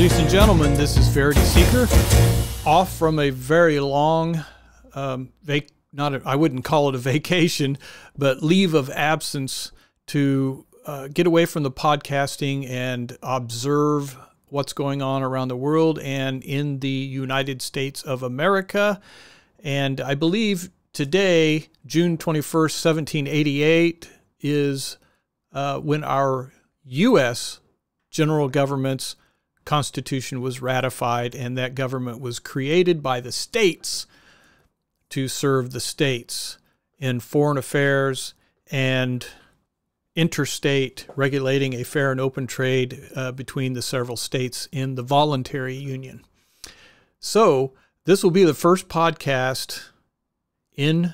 Ladies and gentlemen, this is Verity Seeker, off from a very long, I wouldn't call it a vacation, but leave of absence to get away from the podcasting and observe what's going on around the world and in the United States of America. And I believe today, June 21st, 1788, is when our U.S. general government's Constitution was ratified, and that government was created by the states to serve the states in foreign affairs and interstate, regulating a fair and open trade between the several states in the voluntary union. So this will be the first podcast in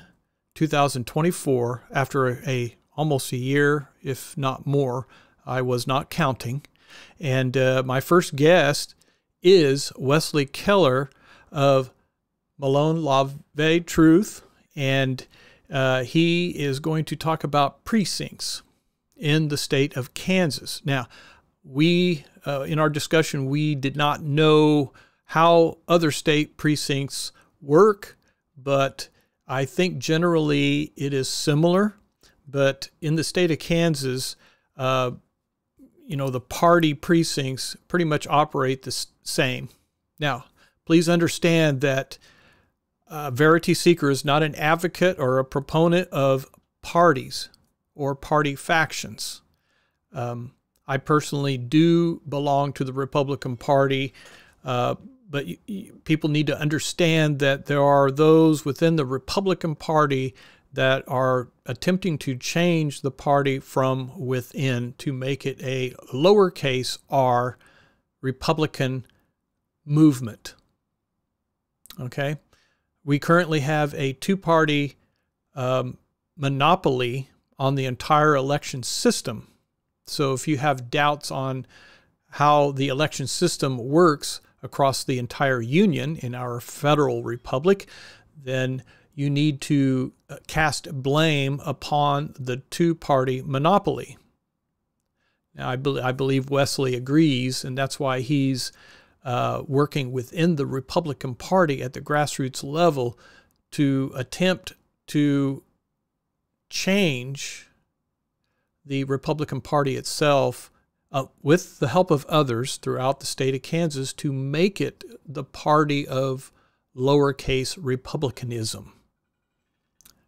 2024 after almost a year, if not more. I was not counting. And my first guest is Wesley Keller of Malone Lave Truth, and he is going to talk about precincts in the state of Kansas. Now, in our discussion, we did not know how other state precincts work, but I think generally it is similar. But in the state of Kansas, the party precincts pretty much operate the same. Now, please understand that Verity Seeker is not an advocate or a proponent of parties or party factions. I personally do belong to the Republican Party, but people need to understand that there are those within the Republican Party that are attempting to change the party from within to make it a lowercase r Republican movement. Okay? We currently have a two-party monopoly on the entire election system. So if you have doubts on how the election system works across the entire union in our federal republic, then you need to cast blame upon the two-party monopoly. Now, I believe Wesley agrees, and that's why he's working within the Republican Party at the grassroots level to attempt to change the Republican Party itself with the help of others throughout the state of Kansas to make it the party of lowercase republicanism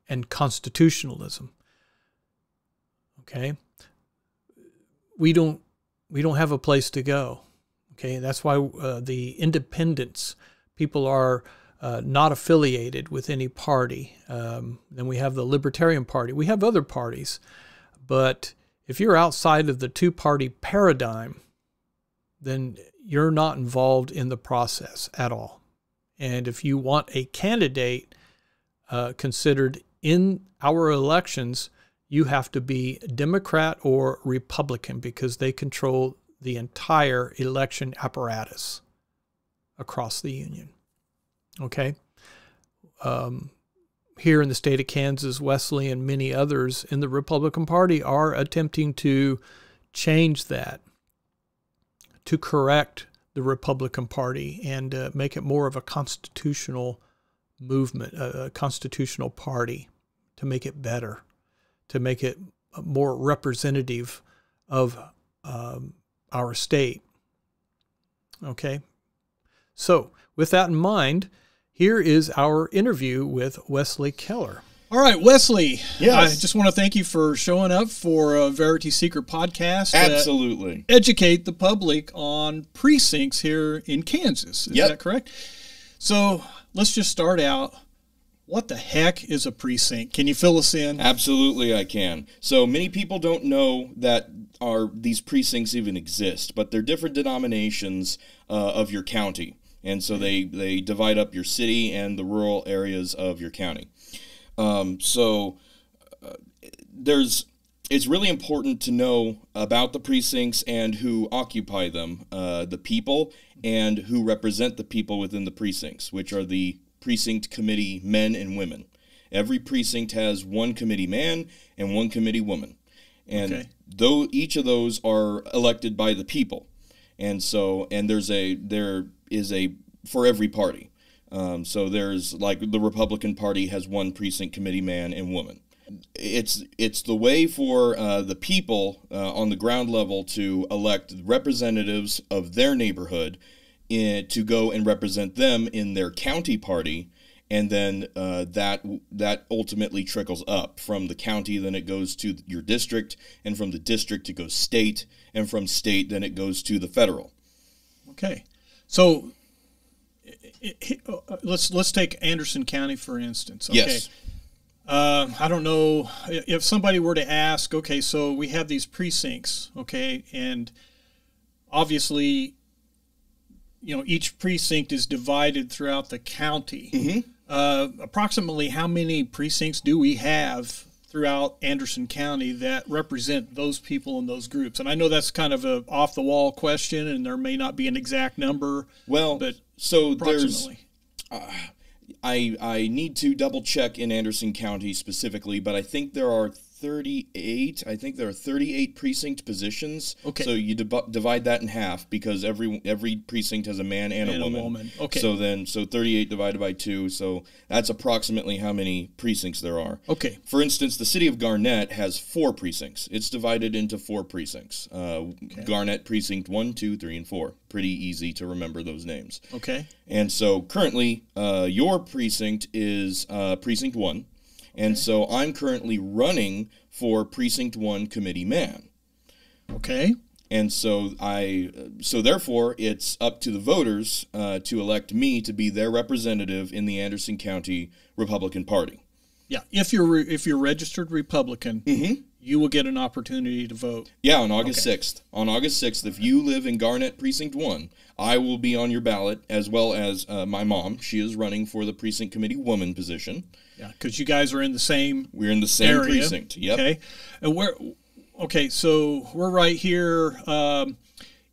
and constitutionalism. Okay, we don't have a place to go. Okay, that's why the independents, people are not affiliated with any party. Then we have the Libertarian Party. We have other parties, but if you're outside of the two-party paradigm, then you're not involved in the process at all. And if you want a candidate considered in our elections, you have to be Democrat or Republican because they control the entire election apparatus across the union. Okay? Here in the state of Kansas, Wesley and many others in the Republican Party are attempting to change that, to correct the Republican Party and make it more of a constitutional movement, a constitutional party, to make it better, to make it more representative of our state. Okay? So, with that in mind, here is our interview with Wesley Keller. All right, Wesley. Yes. I just want to thank you for showing up for a Verity Seeker podcast. Absolutely. Educate the public on precincts here in Kansas. Is that correct? So let's just start out. What the heck is a precinct? Can you fill us in? Absolutely, I can. So many people don't know that these precincts even exist, but they're different denominations of your county. And so they divide up your city and the rural areas of your county. It's really important to know about the precincts and who occupy them, the people, and who represent the people within the precincts, which are the precinct committee men and women. Every precinct has one committee man and one committee woman. And though each of those are elected by the people. and there is a for every party. So there's like the Republican Party has one precinct committee man and woman. It's the way for the people on the ground level to elect representatives of their neighborhood to go and represent them in their county party, and then that ultimately trickles up from the county. Then it goes to your district, and from the district it goes state, and from state then it goes to the federal. Okay, so let's take Anderson County for instance. Okay. Yes. I don't know if somebody were to ask, okay, so we have these precincts, okay, and obviously, you know, each precinct is divided throughout the county. Mm-hmm. Approximately how many precincts do we have throughout Anderson County that represent those people and those groups? And I know that's kind of a off-the-wall question, and there may not be an exact number. Well, but so approximately. I need to double check in Anderson County specifically, but I think there are 38. I think there are 38 precinct positions. Okay. So you divide that in half, because every precinct has a man and a woman. Okay. So 38 divided by 2. So that's approximately how many precincts there are. Okay. For instance, the city of Garnett has 4 precincts. It's divided into 4 precincts. Garnett precinct 1, 2, 3, and 4. Pretty easy to remember those names. Okay. And so currently, your precinct is precinct 1. And so I'm currently running for Precinct 1 committee man. Okay. And so therefore it's up to the voters to elect me to be their representative in the Anderson County Republican Party. Yeah, if you're registered Republican, mm-hmm. you will get an opportunity to vote. Yeah, on August 6th. On August 6th, if you live in Garnett Precinct 1, I will be on your ballot, as well as my mom. She is running for the Precinct Committee woman position. Yeah, because you guys are in the same We're in the same area. precinct, yep. Okay. And so we're right here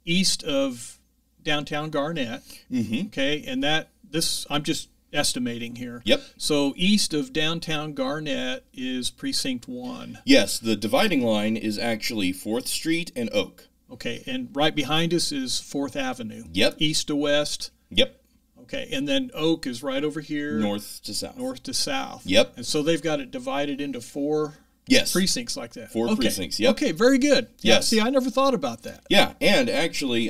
east of downtown Garnett. Mm-hmm. Okay, and I'm just estimating here. Yep. So east of downtown Garnett is Precinct 1. Yes, the dividing line is actually 4th Street and Oak. Okay, and right behind us is 4th Avenue. Yep. East to west. Yep. Okay, and then Oak is right over here. North to south. North to south. Yep. And so they've got it divided into 4 precincts like that. 4 precincts, yep. Okay, very good. Yeah, yes. See, I never thought about that. Yeah, and actually,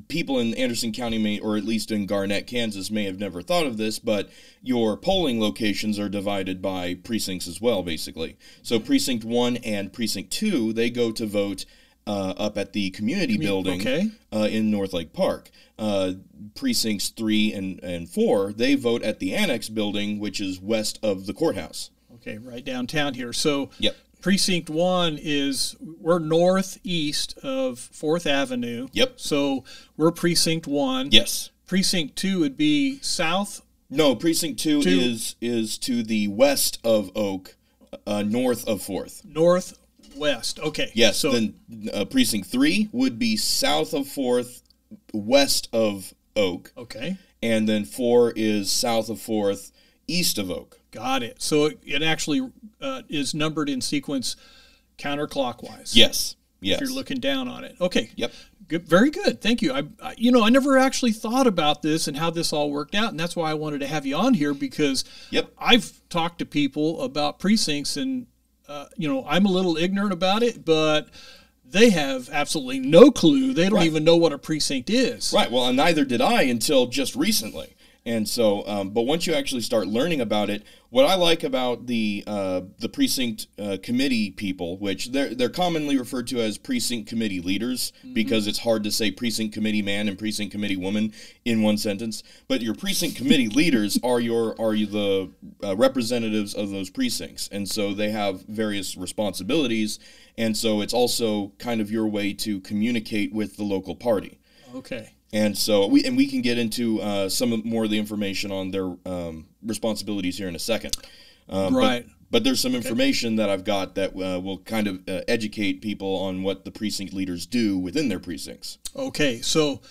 people in Anderson County or at least in Garnett, Kansas, may have never thought of this, but your polling locations are divided by precincts as well, basically. So Precinct 1 and Precinct 2, they go to vote up at the community building in North Lake Park. Precincts 3 and 4, they vote at the Annex building, which is west of the courthouse. Okay, right downtown here. So Precinct 1 we're northeast of 4th Avenue. Yep. So we're Precinct 1. Yes. Precinct 2 would be south? No, Precinct 2 is to the west of Oak, north of 4th. Northwest, okay. Yes, so then Precinct 3 would be south of 4th, west of Oak. Okay. And then 4 is south of 4th, east of Oak. Got it. So it actually is numbered in sequence counterclockwise. Yes. Yes. If you're looking down on it. Okay. Yep. Good. Very good. Thank you. I never actually thought about this and how this all worked out, and that's why I wanted to have you on here, because I've talked to people about precincts, and I'm a little ignorant about it, but they have absolutely no clue. They don't even know what a precinct is. Right. Well, and neither did I until just recently. And so, but once you actually start learning about it, what I like about the precinct committee people, which they're commonly referred to as precinct committee leaders, mm-hmm. because it's hard to say precinct committee man and precinct committee woman in one sentence. But your precinct committee leaders are the representatives of those precincts, and so they have various responsibilities. And so it's also kind of your way to communicate with the local party. Okay. And so we can get into some more of the information on their responsibilities here in a second. Right. But there's some information that I've got that will kind of educate people on what the precinct leaders do within their precincts. Okay. So,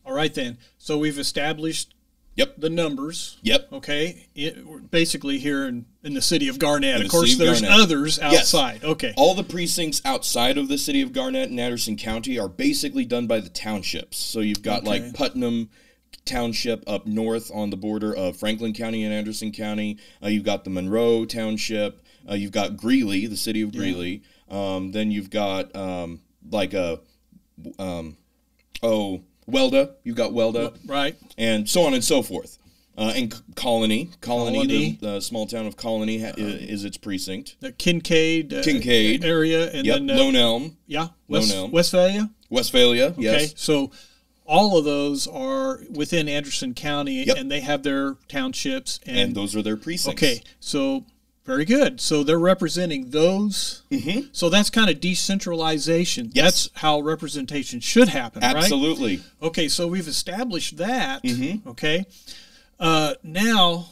all right then. So we've established Yep. the numbers. Yep. Okay. We're basically here in the city of Garnett. In Of the course, city of there's Garnett. others outside. Yes. Okay. All the precincts outside of the city of Garnett and Anderson County are basically done by the townships. So you've got like Putnam Township up north on the border of Franklin County and Anderson County. You've got the Monroe Township. You've got Greeley, the city of Greeley. Then you've got Welda. You've got Welda. Right. And so on and so forth. And Colony, the small town of Colony is its precinct. The Kincaid area. And yep. then Lone Elm. Yeah. Lone Elm. Westphalia. Westphalia, yes. Okay. So all of those are within Anderson County, and they have their townships. And those are their precincts. Okay. So very good. So they're representing those. Mm-hmm. So that's kind of decentralization. Yes. That's how representation should happen, right? Absolutely. Okay, so we've established that. Mm-hmm. Okay. Now,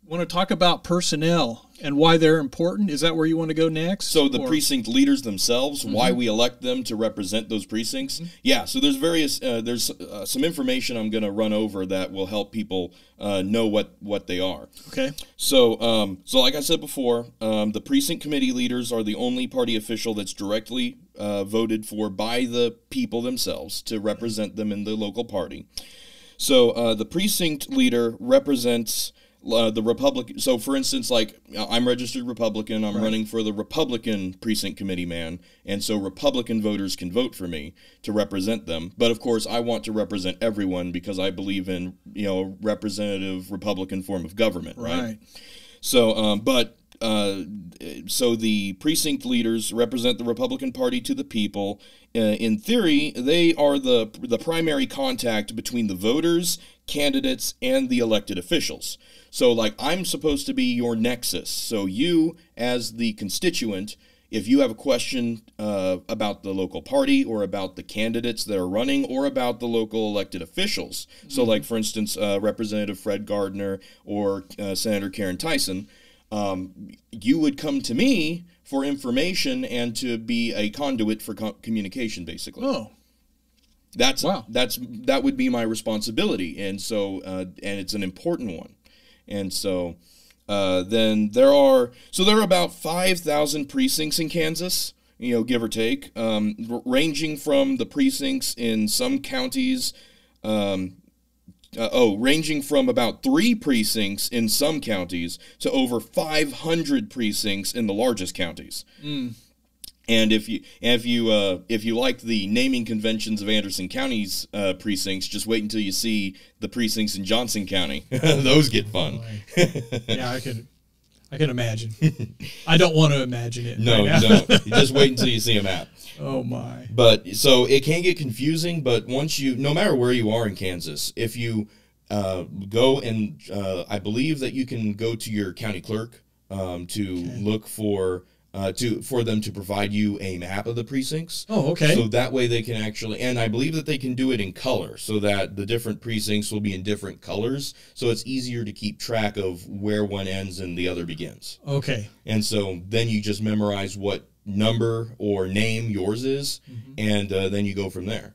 want to talk about personnel and why they're important? Is that where you want to go next? So the precinct leaders themselves, why we elect them to represent those precincts. Yeah, so there's various, there's some information I'm going to run over that will help people know what they are. Okay. So, like I said before, the precinct committee leaders are the only party official that's directly voted for by the people themselves to represent them in the local party. So the precinct leader represents the Republican. So, for instance, like I'm registered Republican. I'm running for the Republican precinct committee man, and so Republican voters can vote for me to represent them. But of course, I want to represent everyone because I believe in a representative Republican form of government. Right. So, so the precinct leaders represent the Republican Party to the people. In theory, they are the primary contact between the voters, candidates, and the elected officials. So, like, I'm supposed to be your nexus. So you, as the constituent, if you have a question about the local party or about the candidates that are running or about the local elected officials, so like, for instance, Representative Fred Gardner or Senator Karen Tyson, you would come to me for information and to be a conduit for communication, basically. Oh, that would be my responsibility, and so and it's an important one, and so then there are about 5,000 precincts in Kansas, give or take, ranging from the precincts in some counties. Ranging from about 3 precincts in some counties to over 500 precincts in the largest counties. And if you like the naming conventions of Anderson County's precincts, just wait until you see the precincts in Johnson County. Those get fun. Yeah, I can imagine. I don't want to imagine it. No, right you don't. You just wait until you see a map. Oh my! But so it can get confusing. But once no matter where you are in Kansas, if you go and I believe that you can go to your county clerk to look for them to provide you a map of the precincts. Oh, okay. So that way they can actually, and I believe that they can do it in color, so that the different precincts will be in different colors. So it's easier to keep track of where one ends and the other begins. Okay. And so then you just memorize what number or name yours is, and then you go from there.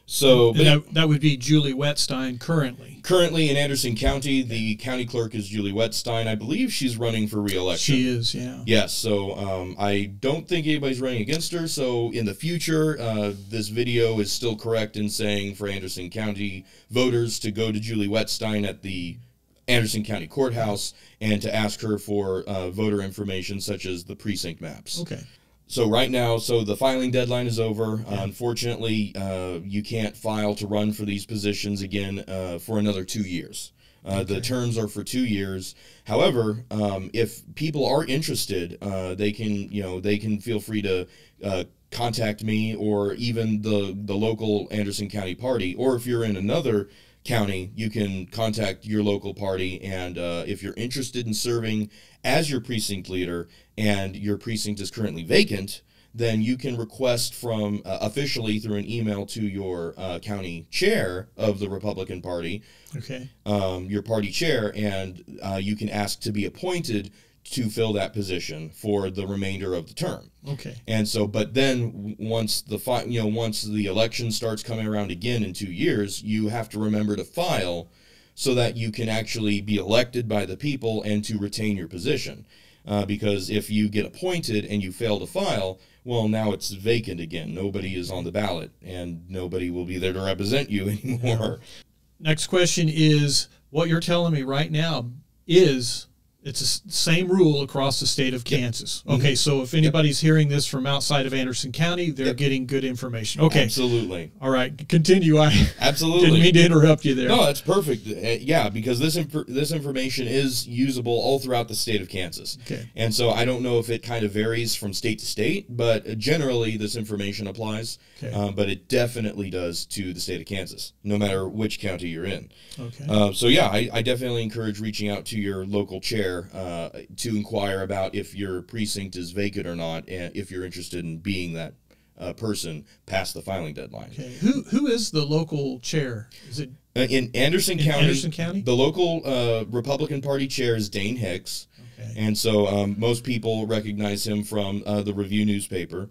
So that would be Julie Wetstein currently. Currently in Anderson County, the county clerk is Julie Wetstein. I believe she's running for re-election. She is, yeah. Yes, so I don't think anybody's running against her. So in the future, this video is still correct in saying for Anderson County voters to go to Julie Wetstein at the Anderson County Courthouse and to ask her for voter information such as the precinct maps. Okay. So right now, the filing deadline is over. Unfortunately, you can't file to run for these positions again for another 2 years. The terms are for 2 years. However, if people are interested, they can feel free to contact me or even the local Anderson County party. Or if you're in another county, you can contact your local party, and if you're interested in serving as your precinct leader and your precinct is currently vacant, then you can request from officially through an email to your county chair of the Republican Party, your party chair, and you can ask to be appointed to fill that position for the remainder of the term. Okay. And so, but then once the election starts coming around again in 2 years, you have to remember to file so that you can actually be elected by the people and to retain your position. Because if you get appointed and you fail to file, well, now it's vacant again. Nobody is on the ballot, and nobody will be there to represent you anymore. Next question is, what you're telling me right now is it's the same rule across the state of Kansas. Okay, so if anybody's hearing this from outside of Anderson County, they're getting good information. Okay. Absolutely. All right, continue. I Absolutely didn't mean to interrupt you there. No, that's perfect. Yeah, because this information is usable all throughout the state of Kansas. Okay. And so I don't know if it kind of varies from state to state, but generally this information applies. Okay. But it definitely does to the state of Kansas, no matter which county you're in. Okay. So yeah, I definitely encourage reaching out to your local chair to inquire about if your precinct is vacant or not, and if you're interested in being that person past the filing deadline. Okay. Who is the local chair? Is it in Anderson County? Anderson County? The local Republican Party chair is Dane Hicks. Okay. And so most people recognize him from the Review newspaper.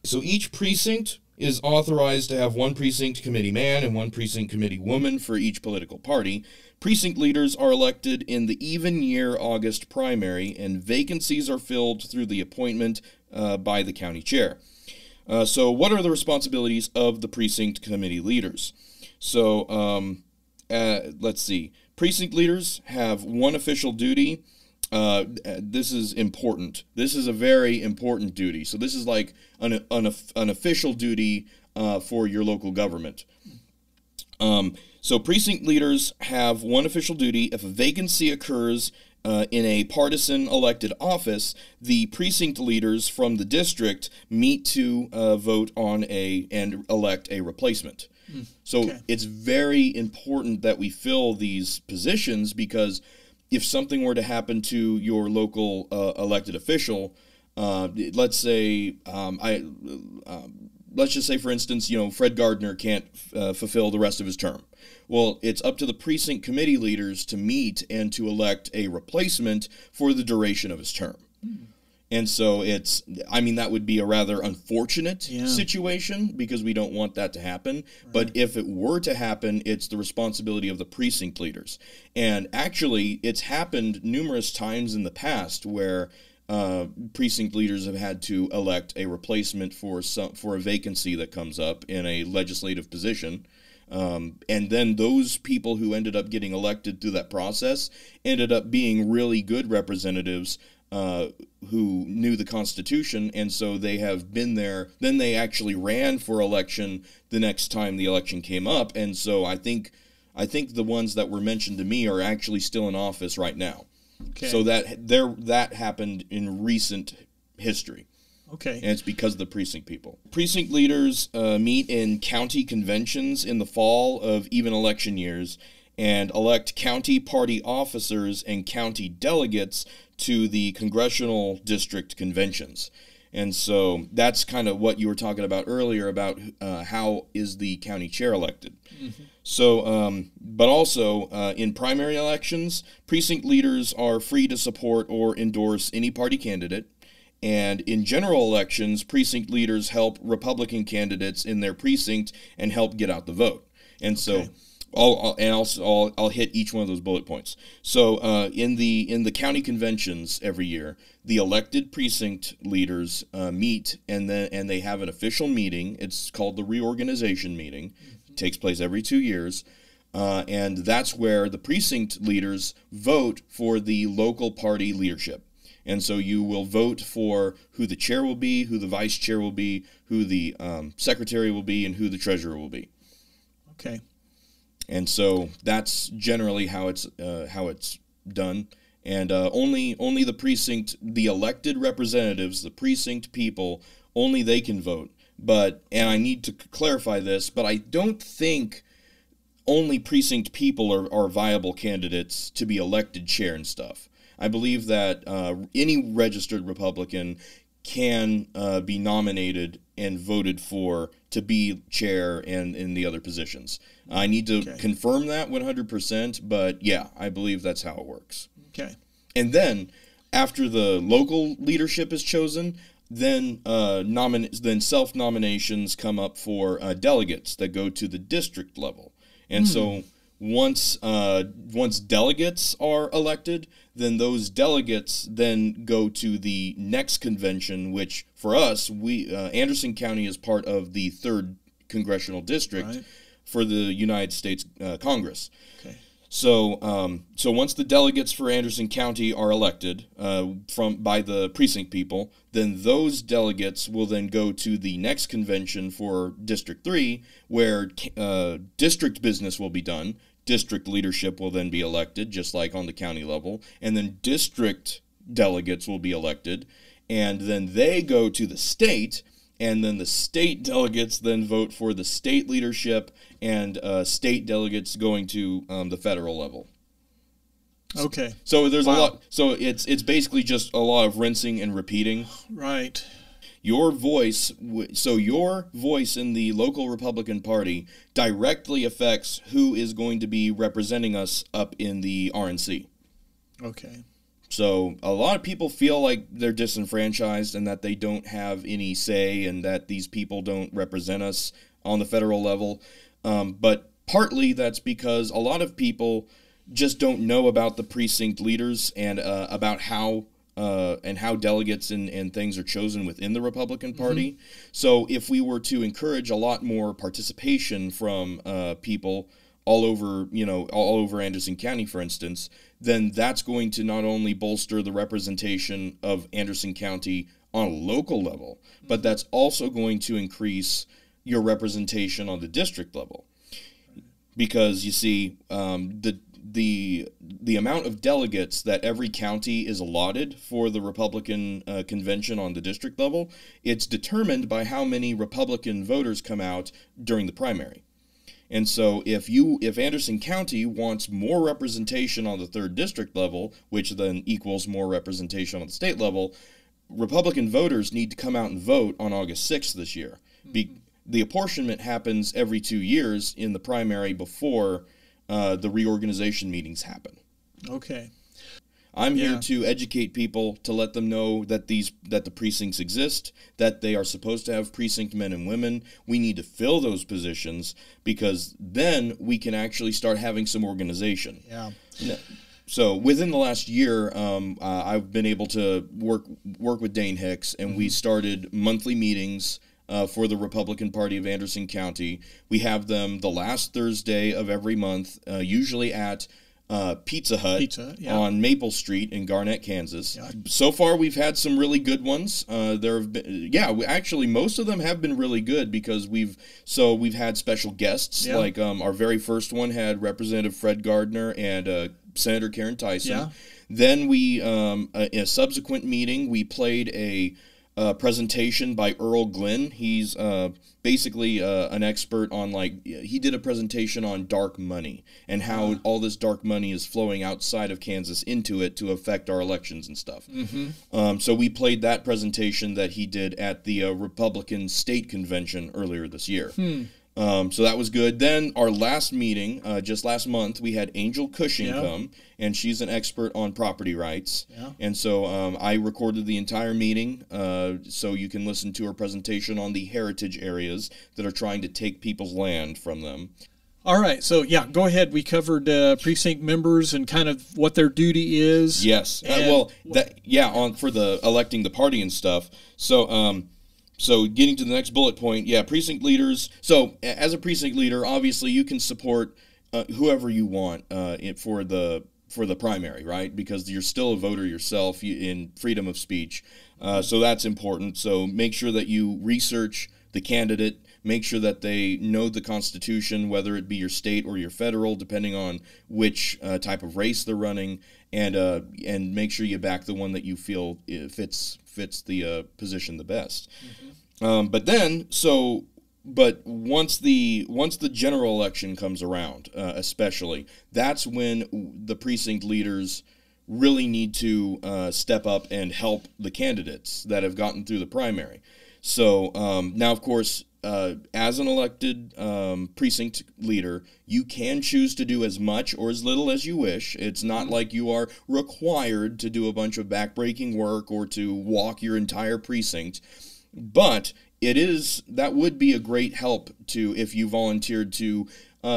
So each precinct is authorized to have one precinct committee man and one precinct committee woman for each political party. Precinct leaders are elected in the even year August primary, and vacancies are filled through the appointment by the county chair. So what are the responsibilities of the precinct committee leaders? So let's see. Precinct leaders have one official duty. This is important. This is a very important duty. So this is like an official duty for your local government. So precinct leaders have one official duty. If a vacancy occurs in a partisan elected office, the precinct leaders from the district meet to vote on and elect a replacement. So it's very important that we fill these positions, because if something were to happen to your local elected official, let's say let's just say, for instance, Fred Gardner can't fulfill the rest of his term. Well, it's up to the precinct committee leaders to meet and to elect a replacement for the duration of his term. And so that would be a rather unfortunate situation, because we don't want that to happen. Right. But if it were to happen, it's the responsibility of the precinct leaders. And actually, it's happened numerous times in the past where precinct leaders have had to elect a replacement for a vacancy that comes up in a legislative position. And then those people who ended up getting elected through that process ended up being really good representatives who knew the Constitution, and so they have been there. Then they actually ran for election the next time the election came up, and so I think the ones that were mentioned to me are actually still in office right now. Okay. So that happened in recent history. Okay. And it's because of the precinct people. Precinct leaders meet in county conventions in the fall of even election years and elect county party officers and county delegates to the congressional district conventions. And so that's kind of what you were talking about earlier about how is the county chair elected. Mm-hmm. So, but also in primary elections, precinct leaders are free to support or endorse any party candidate. And in general elections, precinct leaders help Republican candidates in their precinct and help get out the vote. And so I'll hit each one of those bullet points. So in the county conventions every year, the elected precinct leaders meet, and they have an official meeting. It's called the reorganization meeting. Mm-hmm. It takes place every 2 years. And that's where the precinct leaders vote for the local party leadership. And so you will vote for who the chair will be, who the vice chair will be, who the secretary will be, and who the treasurer will be. Okay. And so that's generally how it's done. And only the elected representatives, the precinct people, only they can vote. And I need to clarify this, but I don't think only precinct people are viable candidates to be elected chair and stuff. I believe that any registered Republican can be nominated and voted for to be chair and in the other positions. I need to confirm that 100%, but yeah, I believe that's how it works. Okay. And then after the local leadership is chosen, then self-nominations come up for delegates that go to the district level. And so once delegates are elected, then those delegates then go to the next convention, which for us, Anderson County is part of the 3rd Congressional District for the United States Congress. Okay. So once the delegates for Anderson County are elected by the precinct people, then those delegates will then go to the next convention for District 3, where district business will be done. District leadership will then be elected, just like on the county level, and then district delegates will be elected, and then they go to the state, and then the state delegates then vote for the state leadership, and state delegates going to the federal level. Okay. So there's a lot. So it's basically just a lot of rinsing and repeating. Right. Your voice in the local Republican Party directly affects who is going to be representing us up in the RNC. Okay. So a lot of people feel like they're disenfranchised and that they don't have any say and that these people don't represent us on the federal level. But partly that's because a lot of people just don't know about the precinct leaders and about how delegates and things are chosen within the Republican Party. Mm-hmm. So if we were to encourage a lot more participation from people all over Anderson County, for instance, then that's going to not only bolster the representation of Anderson County on a local level, but that's also going to increase your representation on the district level. Because you see, the amount of delegates that every county is allotted for the Republican convention on the district level, it's determined by how many Republican voters come out during the primary. And so if Anderson County wants more representation on the 3rd district level, which then equals more representation on the state level, Republican voters need to come out and vote on August 6th this year. The apportionment happens every 2 years in the primary before the reorganization meetings happen. Okay. I'm here to educate people, to let them know that the precincts exist, that they are supposed to have precinct men and women. We need to fill those positions because then we can actually start having some organization. Yeah. So within the last year, I've been able to work with Dane Hicks, and we started monthly meetings for the Republican Party of Anderson County. We have them the last Thursday of every month, usually at Pizza Hut on Maple Street in Garnett, Kansas. Yeah. So far, we've had some really good ones. There have been, actually, most of them have been really good because we've had special guests. Yeah. Like our very first one had Representative Fred Gardner and Senator Karen Tyson. Yeah. Then in a subsequent meeting, we played a presentation by Earl Glenn. He's basically an expert on, he did a presentation on dark money and how all this dark money is flowing outside of Kansas into it to affect our elections and stuff. Mm-hmm. So we played that presentation that he did at the Republican State Convention earlier this year. So that was good. Then our last meeting, just last month, we had Angel Cushing come, and she's an expert on property rights. Yeah. And so I recorded the entire meeting, so you can listen to her presentation on the heritage areas that are trying to take people's land from them. All right, so go ahead. We covered precinct members and kind of what their duty is. Yes. For the electing the party and stuff. So getting to the next bullet point, precinct leaders. So as a precinct leader, obviously you can support whoever you want for the primary, right? Because you're still a voter yourself in freedom of speech. So that's important. So make sure that you research the candidate. Make sure that they know the Constitution, whether it be your state or your federal, depending on which type of race they're running, and make sure you back the one that you feel fits the position the best. Mm-hmm. But once the general election comes around, especially, that's when the precinct leaders really need to step up and help the candidates that have gotten through the primary. So now, of course, as an elected precinct leader, you can choose to do as much or as little as you wish. It's not like you are required to do a bunch of backbreaking work or to walk your entire precinct, but that would be a great help if you volunteered to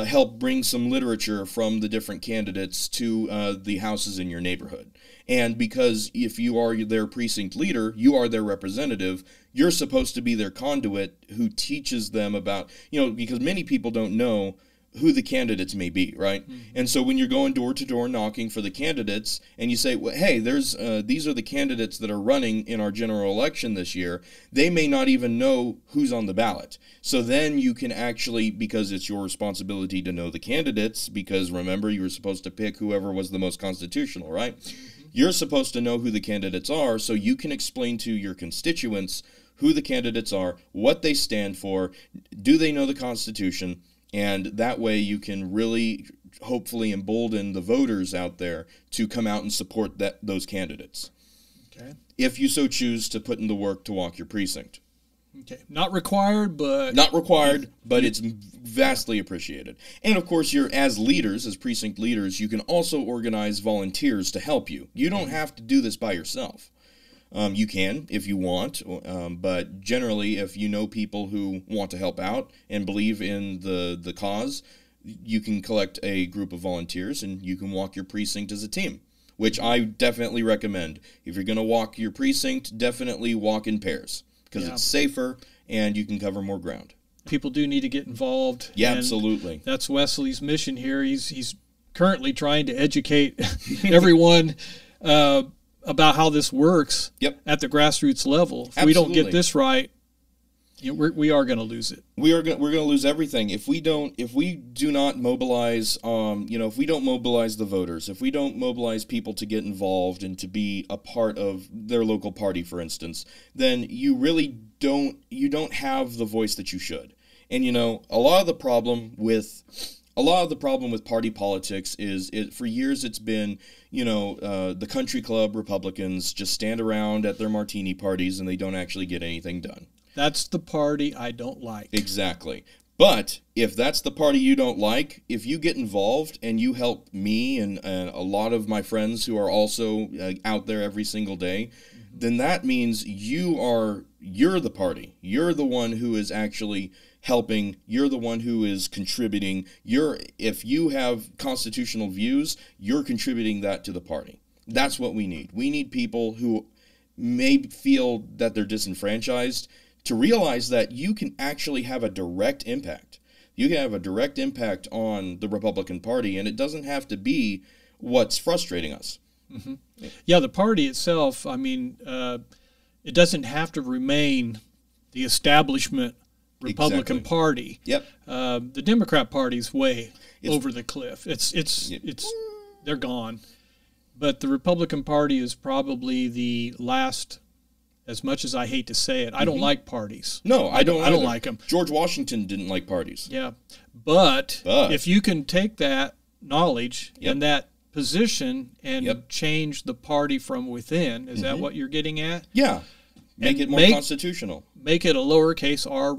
help bring some literature from the different candidates to the houses in your neighborhood. And because if you are their precinct leader, you are their representative, you're supposed to be their conduit who teaches them about, because many people don't know who the candidates may be, right? Mm-hmm. And so when you're going door to door knocking for the candidates and you say, well, hey, these are the candidates that are running in our general election this year, they may not even know who's on the ballot. So then you can actually, because it's your responsibility to know the candidates, because remember, you were supposed to pick whoever was the most constitutional, right? Mm-hmm. You're supposed to know who the candidates are so you can explain to your constituents who the candidates are, what they stand for, do they know the Constitution, and that way you can really hopefully embolden the voters out there to come out and support those candidates. Okay. If you so choose to put in the work to walk your precinct. Okay. Not required, but it's vastly appreciated. And of course, as leaders, as precinct leaders, you can also organize volunteers to help you. You don't have to do this by yourself. You can if you want, but generally, if you know people who want to help out and believe in the cause, you can collect a group of volunteers and you can walk your precinct as a team, which I definitely recommend. If you're going to walk your precinct, definitely walk in pairs because it's safer and you can cover more ground. People do need to get involved. Yeah, absolutely. That's Wesley's mission here. He's currently trying to educate everyone about how this works at the grassroots level. If we don't get this right, we are going to lose it. We're going to lose everything if we do not mobilize. If we don't mobilize the voters, if we don't mobilize people to get involved and to be a part of their local party, for instance, then you really don't have the voice that you should. And a lot of the problem with party politics is for years it's been, the country club Republicans just stand around at their martini parties and they don't actually get anything done. That's the party I don't like. Exactly. But if that's the party you don't like, if you get involved and you help me and a lot of my friends who are also out there every single day, then that means you're the party. You're the one who is actually helping. You're the one who is contributing. If you have constitutional views, you're contributing that to the party. That's what we need. We need people who may feel that they're disenfranchised to realize that you can actually have a direct impact. You can have a direct impact on the Republican Party, and it doesn't have to be what's frustrating us. Mm-hmm. Yeah, the party itself, it doesn't have to remain the establishment Republican Party. Yep. The Democrat Party's way over the cliff. They're gone. But the Republican Party is probably the last, as much as I hate to say it, I don't like parties. No, I don't like them. George Washington didn't like parties. Yeah. But if you can take that knowledge and that position and change the party from within, is that what you're getting at? Yeah. Make it more constitutional. Make it a lowercase r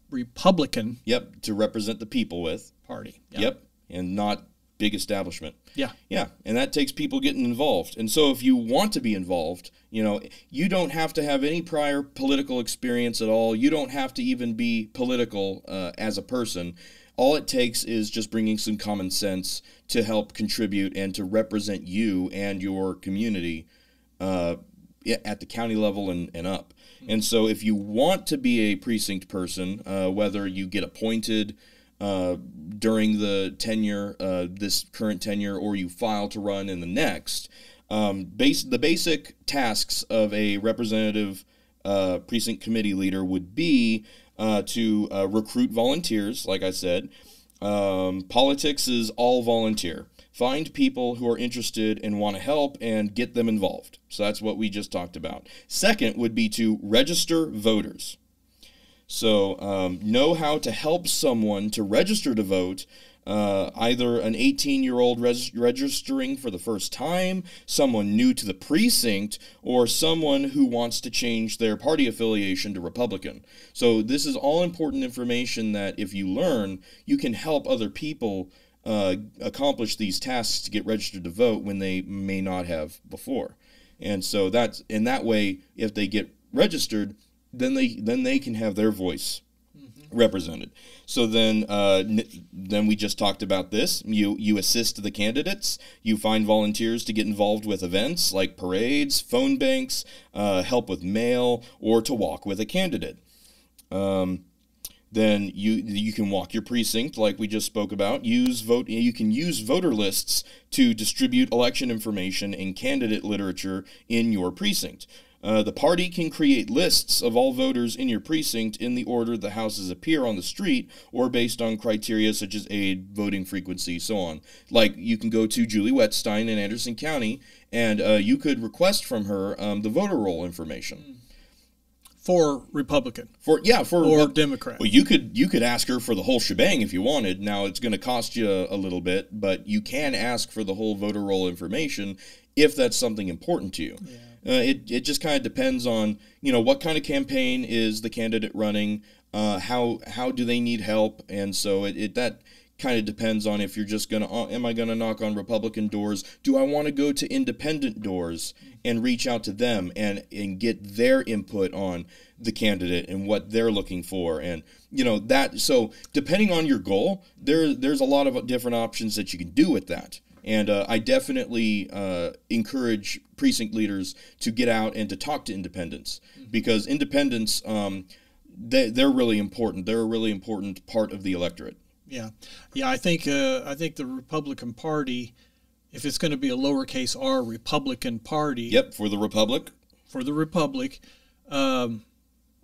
Republican. Yep, to represent the people with. Party. Yep, and not big establishment. Yeah. Yeah, and that takes people getting involved. And so if you want to be involved, you don't have to have any prior political experience at all. You don't have to even be political as a person. All it takes is just bringing some common sense to help contribute and to represent you and your community at the county level and up. And so if you want to be a precinct person, whether you get appointed during the tenure, this current tenure, or you file to run in the next, the basic tasks of a representative precinct committee leader would be to recruit volunteers, like I said. Politics is all volunteer. Find people who are interested and want to help and get them involved. So that's what we just talked about. Second would be to register voters. So know how to help someone to register to vote, either an 18-year-old registering for the first time, someone new to the precinct, or someone who wants to change their party affiliation to Republican. So this is all important information that if you learn, you can help other people accomplish these tasks to get registered to vote when they may not have before. And so that's in that way, if they get registered, then they can have their voice represented. So then we just talked about this. You assist the candidates. You find volunteers to get involved with events like parades, phone banks, help with mail, or to walk with a candidate. Then you can walk your precinct, like we just spoke about. You can use voter lists to distribute election information and candidate literature in your precinct. The party can create lists of all voters in your precinct in the order the houses appear on the street, or based on criteria such as age, voting frequency, so on. Like, you can go to Julie Wettstein in Anderson County, and you could request from her the voter roll information. For Republican. Or Democrat. Well, you could ask her for the whole shebang if you wanted. Now, it's going to cost you a little bit, but you can ask for the whole voter roll information if that's something important to you. Yeah. It just kind of depends on, what kind of campaign is the candidate running, how do they need help, and so that kind of depends on if you're just going to, am I going to knock on Republican doors? Do I want to go to independent doors and reach out to them and get their input on the candidate and what they're looking for? And, so depending on your goal, there's a lot of different options that you can do with that. And I definitely encourage precinct leaders to get out and to talk to independents, because independents, they're really important. They're a really important part of the electorate. Yeah. I think the Republican Party, if it's going to be a lowercase r Republican Party. Yep, for the Republic.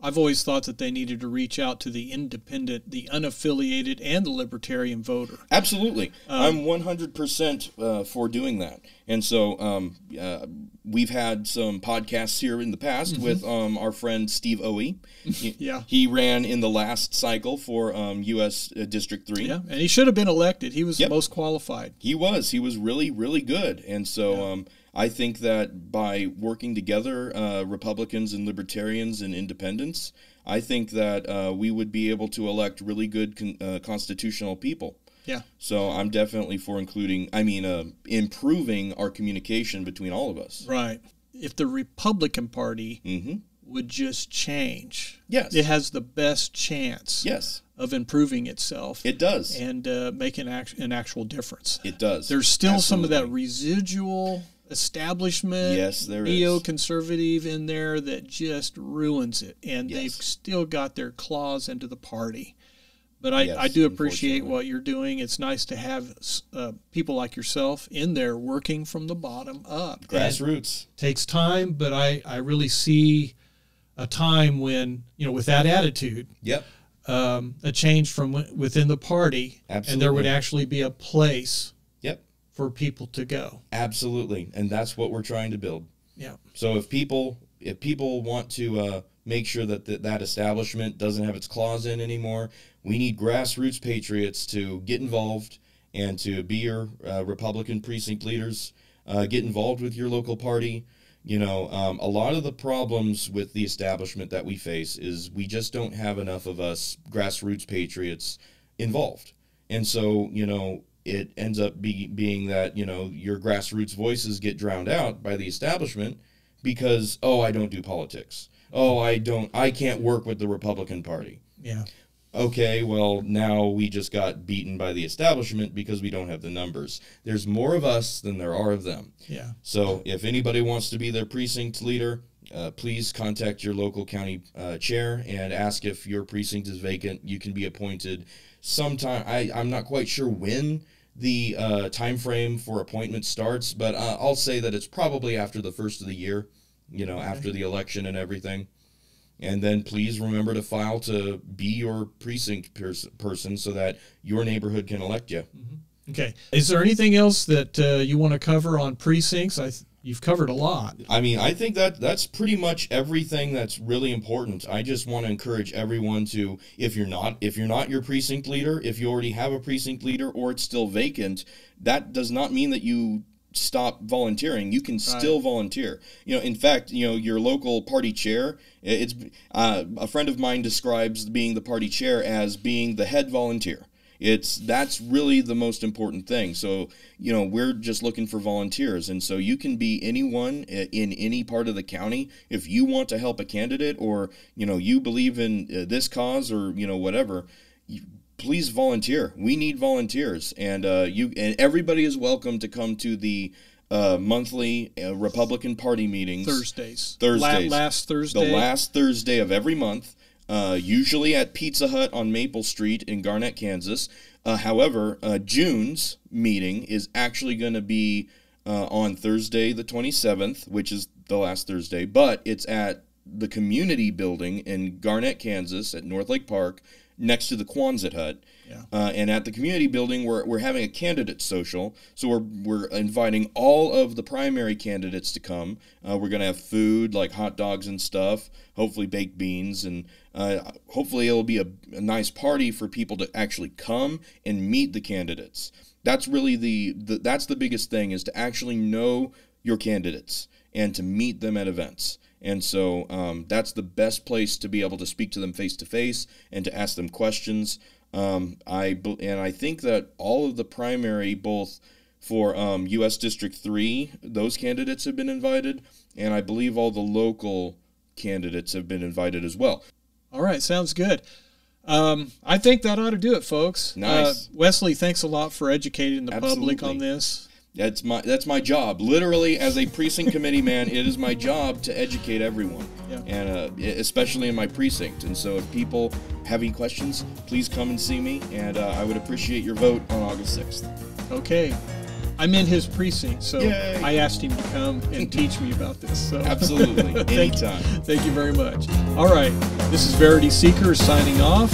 I've always thought that they needed to reach out to the independent, the unaffiliated, and the libertarian voter. Absolutely. I'm 100% for doing that. And so we've had some podcasts here in the past with our friend Steve Owe. He ran in the last cycle for U.S. District 3. Yeah, and he should have been elected. He was the most qualified. He was. He was really, really good. And so I think that by working together, Republicans and Libertarians and Independents, I think that we would be able to elect really good constitutional people. Yeah. So I'm definitely for improving our communication between all of us. Right. If the Republican Party would just change, yes, it has the best chance. Yes. Of improving itself. It does. And making an actual difference. It does. There's still some of that residual establishment, neoconservative in there that just ruins it, and they've still got their claws into the party. But I do appreciate what you're doing. It's nice to have people like yourself in there working from the bottom up. Grassroots. Takes time, but I really see a time when, with that attitude, a change from within the party, and there would actually be a place for people to go. Absolutely. And that's what we're trying to build. Yeah. So if people want to make sure that that establishment doesn't have its claws in anymore, we need grassroots patriots to get involved and to be your Republican precinct leaders. Get involved with your local party. A lot of the problems with the establishment that we face is we just don't have enough of us grassroots patriots involved. And so, it ends up being that, your grassroots voices get drowned out by the establishment because, I don't do politics. I can't work with the Republican Party. Yeah. Okay, well, now we just got beaten by the establishment because we don't have the numbers. There's more of us than there are of them. Yeah. So if anybody wants to be their precinct leader, please contact your local county chair and ask if your precinct is vacant. You can be appointed sometime. I'm not quite sure when the time frame for appointment starts, but I'll say that it's probably after the first of the year, after the election and everything. And then please remember to file to be your precinct person so that your neighborhood can elect you. Okay. Is there anything else that you want to cover on precincts? You've covered a lot. I think that's pretty much everything that's really important. I just want to encourage everyone to, if you're not your precinct leader, if you already have a precinct leader or it's still vacant, that does not mean that you stop volunteering. You can still volunteer. In fact, your local party chair, it's a friend of mine describes being the party chair as being the head volunteer. That's really the most important thing. So, you know, we're just looking for volunteers. And so you can be anyone in any part of the county. If you want to help a candidate, or, you know, you believe in this cause, or, you know, whatever, please volunteer. We need volunteers. And and everybody is welcome to come to the monthly Republican Party meetings. Thursdays. Last Thursday. The last Thursday of every month. Usually at Pizza Hut on Maple Street in Garnett, Kansas. However, June's meeting is actually going to be on Thursday the 27th, which is the last Thursday, but it's at the community building in Garnett, Kansas at North Lake Park, next to the Quonset hut. Yeah. And at the community building, we're having a candidate social. So we're inviting all of the primary candidates to come. We're going to have food like hot dogs and stuff, hopefully baked beans, and hopefully it'll be a nice party for people to actually come and meet the candidates. That's really that's the biggest thing, is to actually know your candidates and to meet them at events. And so that's the best place to be able to speak to them face to face and to ask them questions. I think that all of the primary, both for U.S. District 3, those candidates have been invited, and I believe all the local candidates have been invited as well. All right, sounds good. I think that ought to do it, folks. Nice. Wesley, thanks a lot for educating the public on this. That's my job. Literally, as a precinct committee man, it is my job to educate everyone, and especially in my precinct. And so if people have any questions, please come and see me, and I would appreciate your vote on August 6th. Okay. I'm in his precinct, so Yay. I asked him to come and teach me about this. So. Absolutely. Anytime. Thank you very much. All right. This is Verity Seeker signing off.